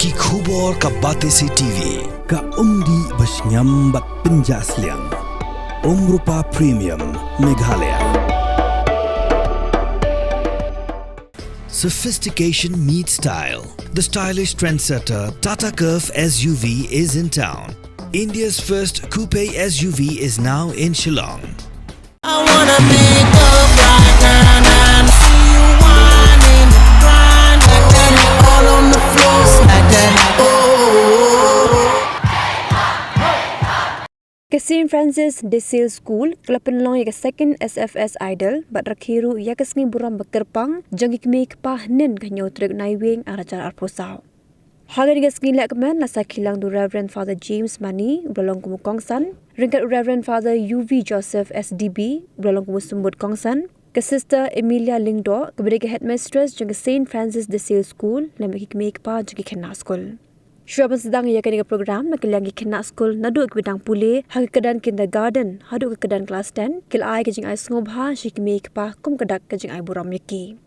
Ki khubor ka bate se TV. Ka umdi basnyam bat penjasliang. Rupa Premium Meghalaya. Sophistication meets style. The stylish trendsetter Tata Curve SUV is in town. India's first coupe SUV is now in Shillong. I wanna make up right now, see you whining, grinding, all on the floor, like that. St. Francis de Sales School, kelapan long ya second SFS Idol, bat rakhiru ya kesngi buram bekerpang, jangik meek pah nen kanyo trek naiwing arajar arposau. Hagan kesngi lekman nasa kilang du Reverend Father James Mani, berlong kumu kongsan, ringkat Reverend Father UV Joseph SDB, berlong kumu sumbut kongsan, ke Sister Emilia Lingdo, kepada ke Headmistress jangik St. Francis de Sales School, lemik meek pah jangik kena school. Syuapan sedang ia kena program nak kelangi kena skul naduk ke bidang pulih hak kedan kindergarten haduk ke kedan kelas 10 kil ai ke jing ai sngobha shikme ke pa kum kedak ke jing ai buram yaki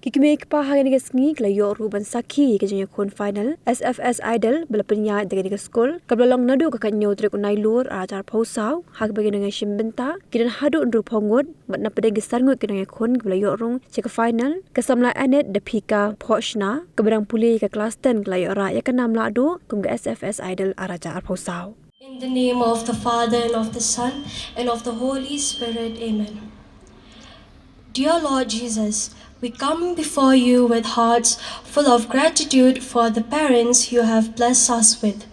kikme ke pa hak ni sngi klayo ruban sakhi ke jing khon final SFS Idol belapnya de ke skul kablong naduk ke kanyo trek unai lur ajar phosau hak bagi dengan shimbenta kidan haduk ndu phongot matna pedeng gesar ngut ke dengan khon klayo rong ke final ke Samla Annette Daphika Pohshna ke bidang pulih ke kelas 10 klayo ra ya ke nam Lahduh kum ke SFS Idol araja phosau. In the name of the Father and of the Son and of the Holy Spirit, amen. Dear Lord Jesus, we come before you with hearts full of gratitude for the parents you have blessed us with.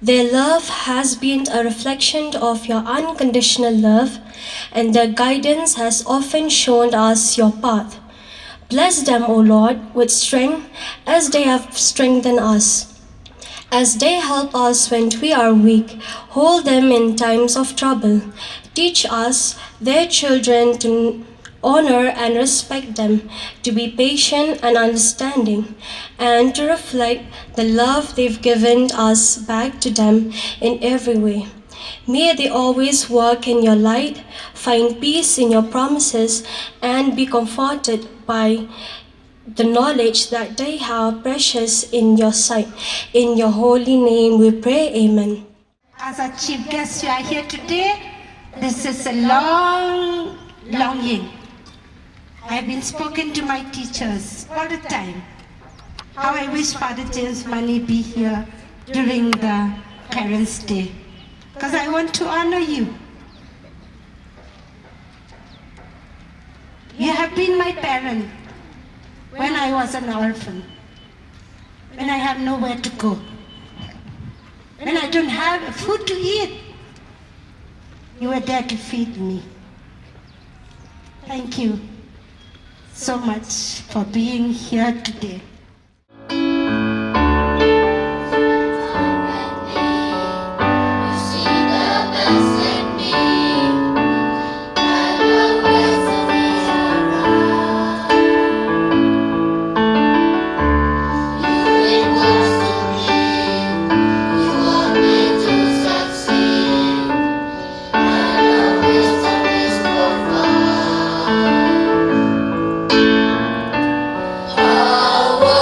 Their love has been a reflection of your unconditional love, and their guidance has often shown us your path. Bless them, O Lord, with strength as they have strengthened us. As they help us when we are weak, hold them in times of trouble. Teach us, their children, to honor and respect them, to be patient and understanding, and to reflect the love they've given us back to them in every way. May they always walk in your light, find peace in your promises, and be comforted by the knowledge that they are precious in your sight. In your holy name we pray, amen. As a chief guest, you are here today. This is a long longing. I have been spoken to my teachers all the time. How I wish Father James Mani be here during the Parents' Day, because I want to honor you. You have been my parent when I was an orphan, when I have nowhere to go, when I don't have food to eat. You were there to feed me. Thank you so much for being here today. I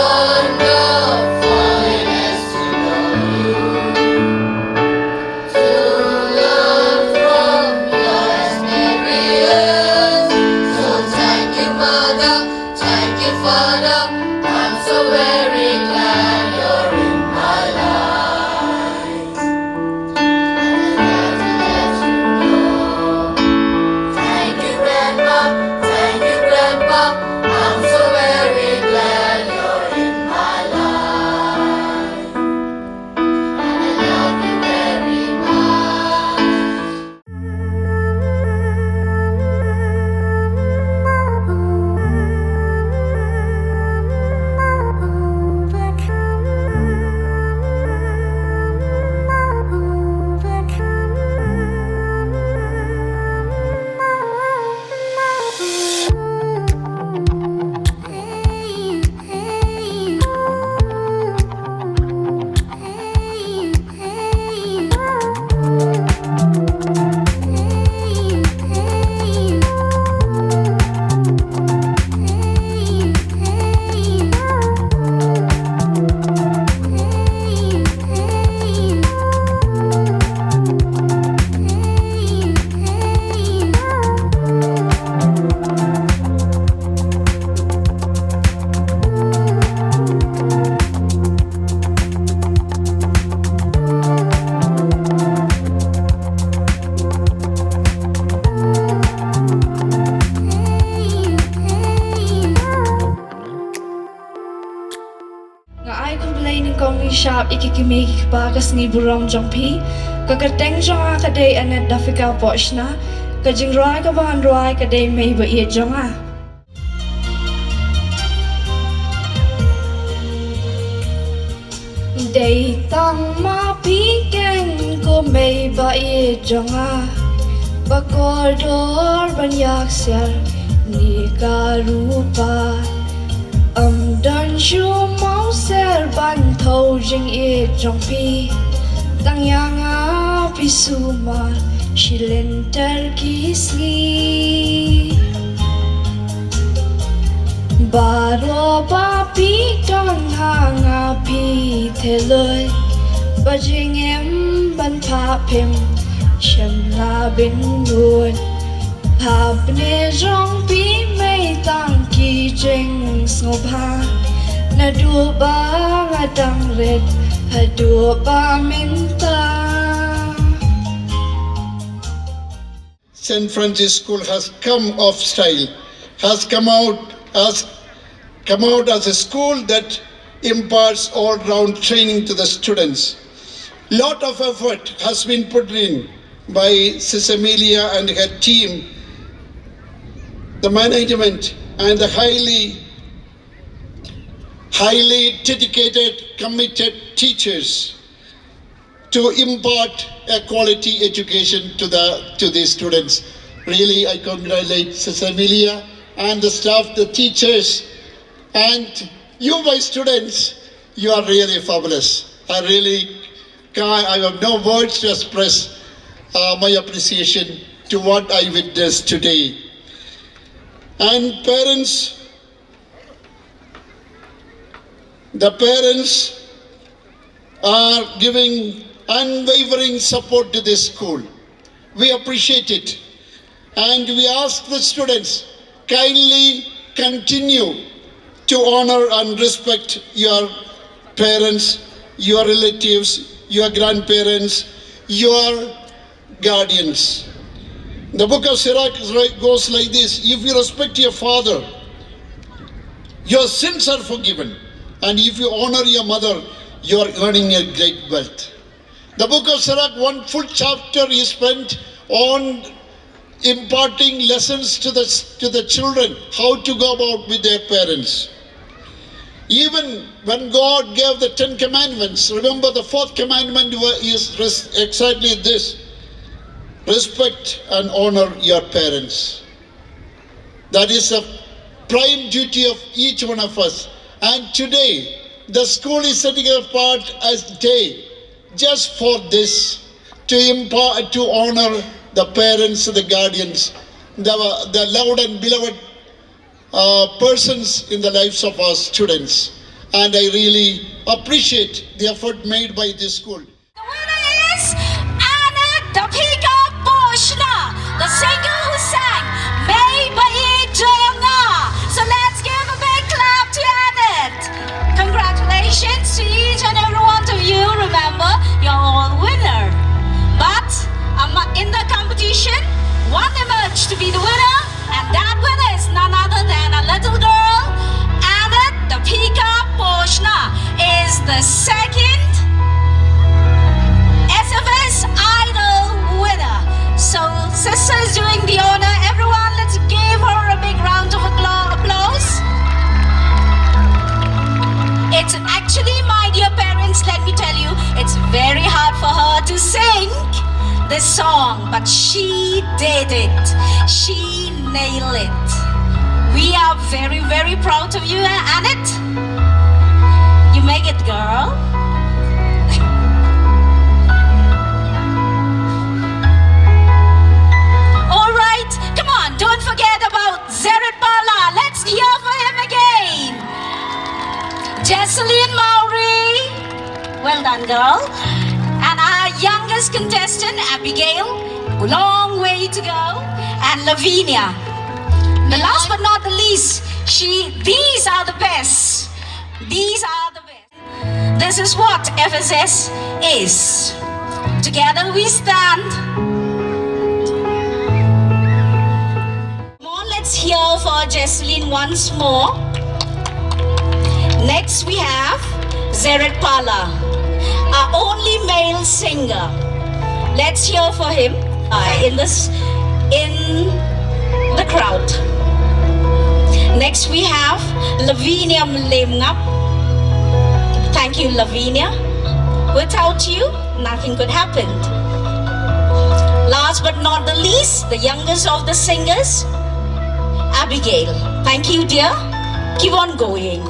I complain in kong ni shop ikikimik bagas ni burong jongpi. Kakateng jonga kadai Annette Daphika Pohshna. Kajing roi kaban roi kadai may ba iya jonga. Day tang ma piken ko may ba iya jonga. Bakodor banyak ser ni karupa. Dan shu mau ser ban thâu jing e trong pi tang yang a pi su ma shilen ter kisli baro ba pi don hang a pi theloi ba jing em ban pa pim shem la bin ruin hab ne jong pi mei tang ki jing ngọc ha na đua ba ngadang red ha đua ba minta. St. Francis School has come off style, has come out as a school that imparts all-round training to the students. Lot of effort has been put in by Sis Amelia and her team, the management and the highly dedicated, committed teachers to impart a quality education to these students. Really, I congratulate Sis Amelia and the staff, the teachers, and you, my students. You are really fabulous. I have no words to express my appreciation to what I witnessed today. And parents, the parents are giving unwavering support to this school. We appreciate it. And we ask the students, kindly continue to honor and respect your parents, your relatives, your grandparents, your guardians. The book of Sirach goes like this: if you respect your father, your sins are forgiven. And if you honor your mother, you are earning a great wealth. The book of Sirach, one full chapter is spent on imparting lessons to the children, how to go about with their parents. Even when God gave the 10 commandments, remember the 4th commandment is exactly this: respect and honor your parents. That is a prime duty of each one of us. And today, the school is setting apart a day just for this, to honor the parents, the guardians, the loved and beloved persons in the lives of our students. And I really appreciate the effort made by this school. The winner is Annette Daphika Pohshna, the singer who sang May Bai Jonga. So let's give a big clap to Annette. Congratulations to each and every one of you. Remember, you're all winner. But in the competition, one emerged to be the winner, and that winner is none other than a little girl. Annette Daphika Pohshna is the second SFS Idol winner. So sister is doing the honor. Everyone, let's give her a big round of applause. It's actually, my dear parents, let me tell you, it's very hard for her to sing this song, but she did it. She nailed it. We are very, very proud of you, Annette. You make it, girl. All right, come on, don't forget about Zerit Bala. Let's hear for him again. Jesseline Mowry. Well done, girl. And our youngest contestant, Abigail, long way to go, and Lavinia. The last but not the least, these are the best. These are the best. This is what FSS is. Together we stand. Come on, let's hear for Jesseline once more. Next we have Zeret Pala, our only male singer. Let's hear for him in the crowd. Next we have Lavinia Mlemngap. Thank you, Lavinia. Without you, nothing could happen. Last but not the least, the youngest of the singers, Abigail. Thank you, dear. Keep on going.